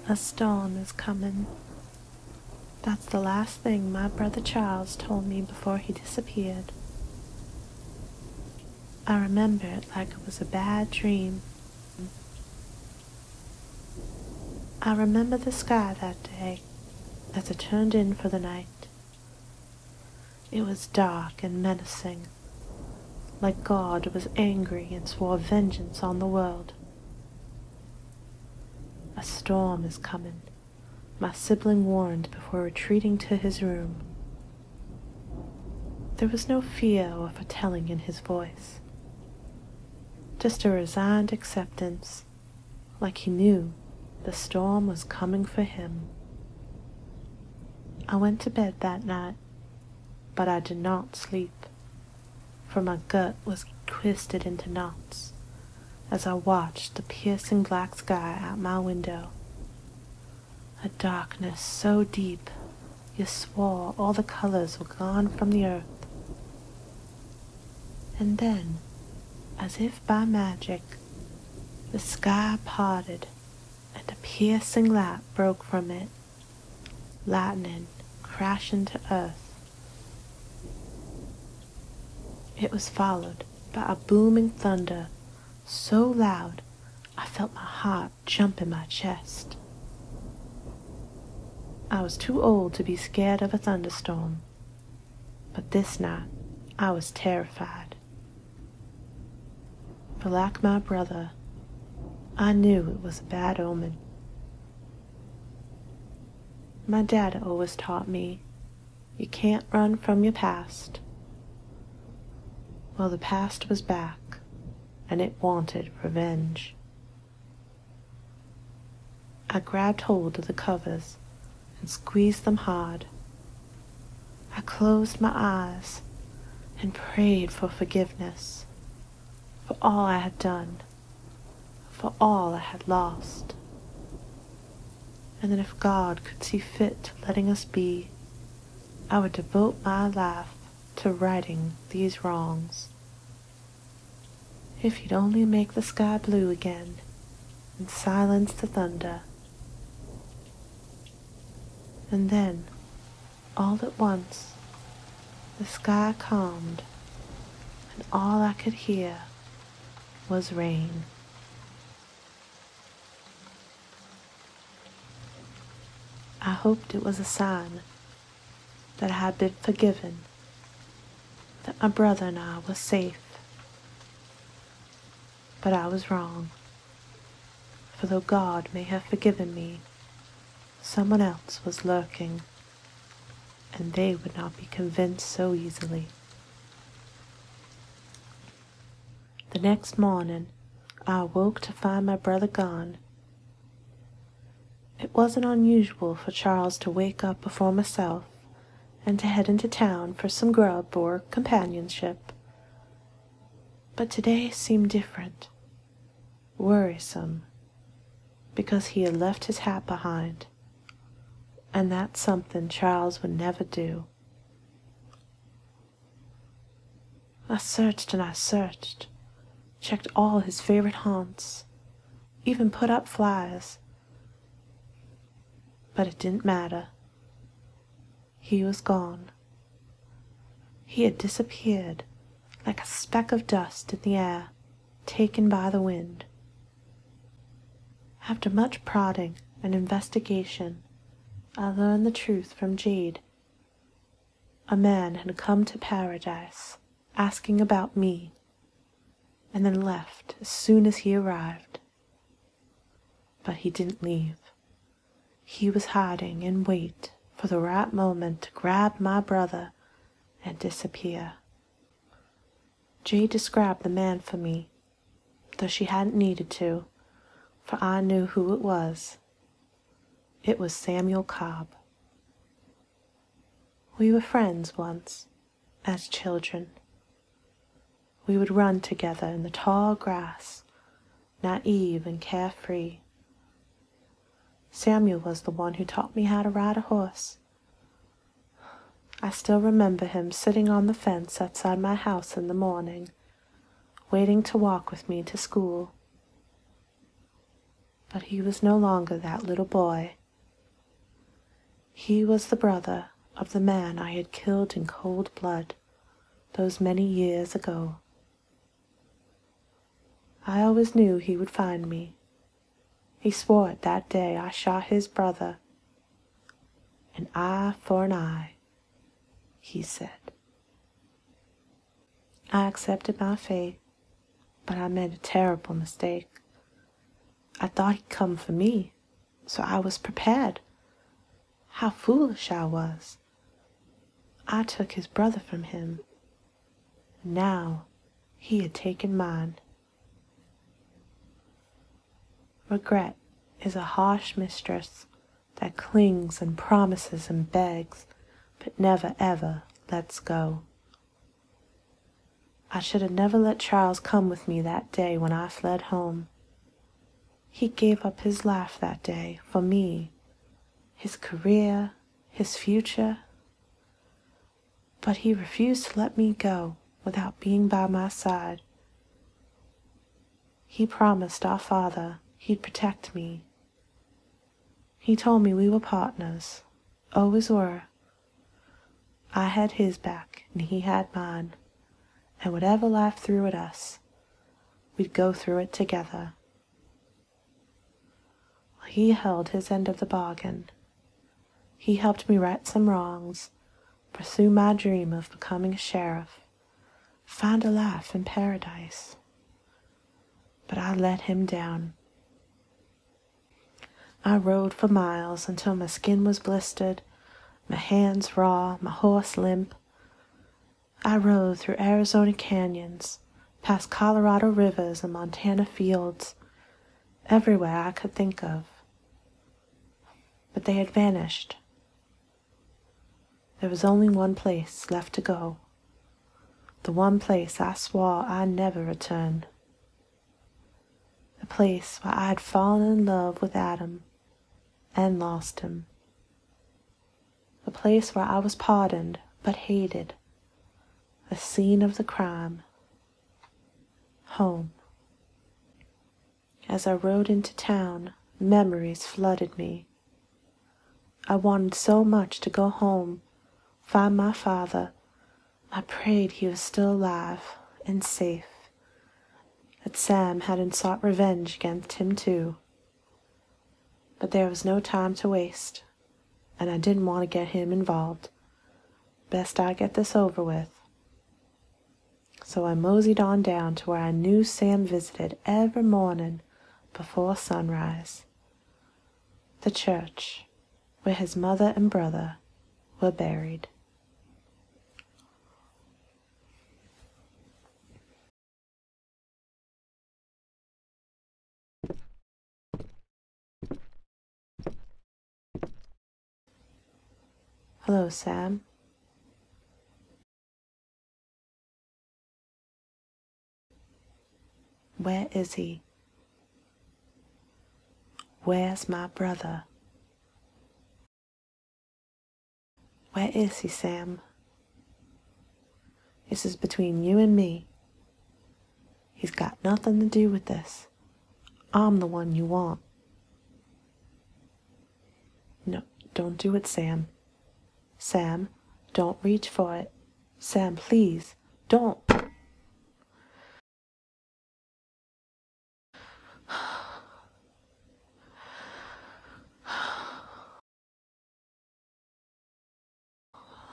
A storm is coming. That's the last thing my brother Charles told me before he disappeared. I remember it like it was a bad dream. I remember the sky that day as it turned in for the night. It was dark and menacing, like God was angry and swore vengeance on the world. A storm is coming, my sibling warned before retreating to his room. There was no fear or foretelling in his voice, just a resigned acceptance, like he knew the storm was coming for him. I went to bed that night, but I did not sleep, for my gut was twisted into knots as I watched the piercing black sky out my window. A darkness so deep you swore all the colors were gone from the earth. And then, as if by magic, the sky parted and a piercing light broke from it, lightning crashing to earth. It was followed by a booming thunder so loud I felt my heart jump in my chest. I was too old to be scared of a thunderstorm, but this night I was terrified. For like my brother, I knew it was a bad omen. My dad always taught me, you can't run from your past. Well, the past was back, and it wanted revenge. I grabbed hold of the covers and squeezed them hard. I closed my eyes and prayed for forgiveness, for all I had done, for all I had lost. And then if God could see fit to letting us be, I would devote my life to righting these wrongs. If he'd only make the sky blue again and silence the thunder. And then, all at once, the sky calmed, and all I could hear was rain. I hoped it was a sign that I had been forgiven, that my brother and I were safe. But I was wrong, for though God may have forgiven me, someone else was lurking, and they would not be convinced so easily. The next morning, I awoke to find my brother gone. It wasn't unusual for Charles to wake up before myself and to head into town for some grub or companionship. But today seemed different, worrisome, because he had left his hat behind, and that's something Charles would never do. I searched and I searched, checked all his favorite haunts, even put up flyers. But it didn't matter. He was gone. He had disappeared like a speck of dust in the air, taken by the wind. After much prodding and investigation, I learned the truth from Jade. A man had come to paradise, asking about me, and then left as soon as he arrived. But he didn't leave. He was hiding in wait for the right moment to grab my brother and disappear. Jade described the man for me, though she hadn't needed to, for I knew who it was. It was Samuel Cobb. We were friends once, as children. We would run together in the tall grass, naive and carefree. Samuel was the one who taught me how to ride a horse. I still remember him sitting on the fence outside my house in the morning, waiting to walk with me to school. But he was no longer that little boy. He was the brother of the man I had killed in cold blood those many years ago. I always knew he would find me. He swore it that day I shot his brother. An eye for an eye, he said. I accepted my fate, but I made a terrible mistake. I thought he'd come for me, so I was prepared. How foolish I was. I took his brother from him. Now he had taken mine. Regret is a harsh mistress that clings and promises and begs, but never ever lets go. I should have never let Charles come with me that day when I fled home. He gave up his life that day for me, his career, his future. But he refused to let me go without being by my side. He promised our father he'd protect me. He told me we were partners, always were. I had his back and he had mine, and whatever life threw at us, we'd go through it together. He held his end of the bargain. He helped me right some wrongs, pursue my dream of becoming a sheriff, find a life in paradise. But I let him down. I rode for miles until my skin was blistered, my hands raw, my horse limp. I rode through Arizona canyons, past Colorado rivers and Montana fields, everywhere I could think of. But they had vanished. There was only one place left to go, the one place I swore I'd never return. The place where I had fallen in love with Adam and lost him. The place where I was pardoned but hated. The scene of the crime. Home. As I rode into town, memories flooded me. I wanted so much to go home, find my father. I prayed he was still alive and safe, that Sam hadn't sought revenge against him too. But there was no time to waste, and I didn't want to get him involved. Best I get this over with. So I moseyed on down to where I knew Sam visited every morning before sunrise. The church where his mother and brother were buried. Hello, Sam. Where is he? Where's my brother? Where is he, Sam? This is between you and me. He's got nothing to do with this. I'm the one you want. No, don't do it, Sam. Sam, don't reach for it. Sam, please, don't.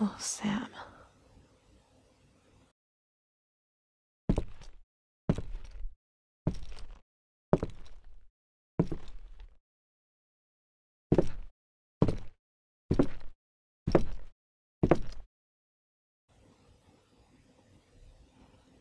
Oh, Sam.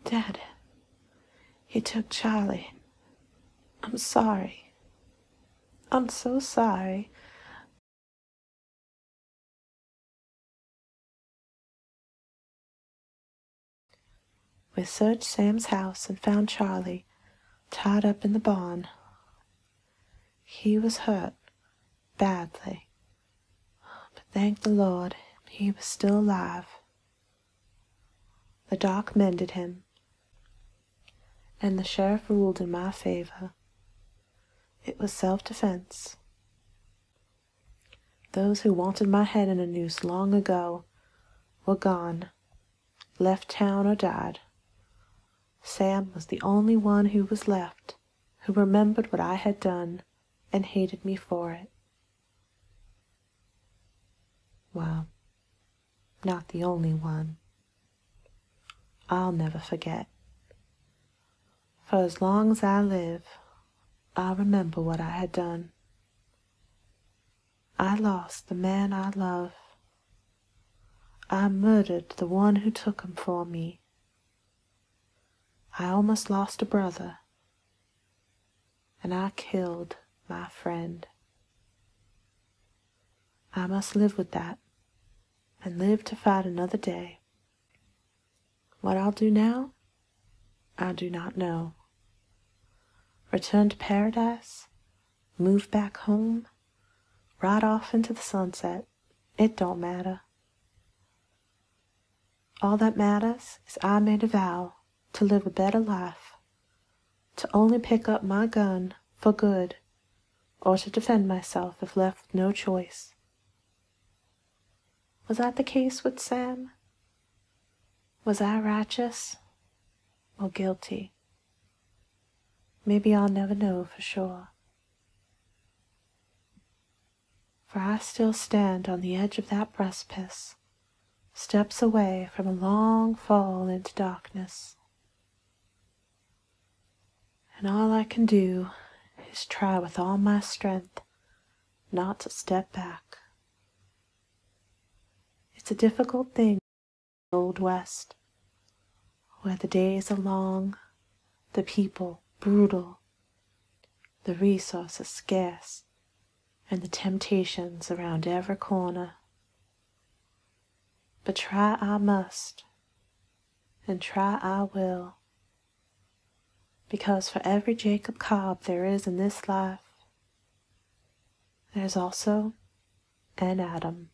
Dad, he took Charlie. I'm sorry. I'm so sorry. We searched Sam's house and found Charlie tied up in the barn. He was hurt badly, but thank the Lord he was still alive. The doc mended him, and the sheriff ruled in my favor. It was self-defense. Those who wanted my head in a noose long ago were gone, left town or died. Sam was the only one who was left, who remembered what I had done and hated me for it. Well, not the only one. I'll never forget. For as long as I live, I'll remember what I had done. I lost the man I love. I murdered the one who took him for me. I almost lost a brother. And I killed my friend. I must live with that, and live to fight another day. What I'll do now, I do not know. Return to paradise, move back home, ride off into the sunset, it don't matter. All that matters is I made a vow to live a better life, to only pick up my gun for good, or to defend myself if left with no choice. Was that the case with Sam? Was I righteous or guilty? Maybe I'll never know for sure. For I still stand on the edge of that precipice, steps away from a long fall into darkness. And all I can do is try with all my strength not to step back. It's a difficult thing in the Old West, where the days are long, the people brutal, the resources scarce, and the temptations around every corner. But try I must, and try I will, because for every Jacob Cobb there is in this life, there's also an Adam.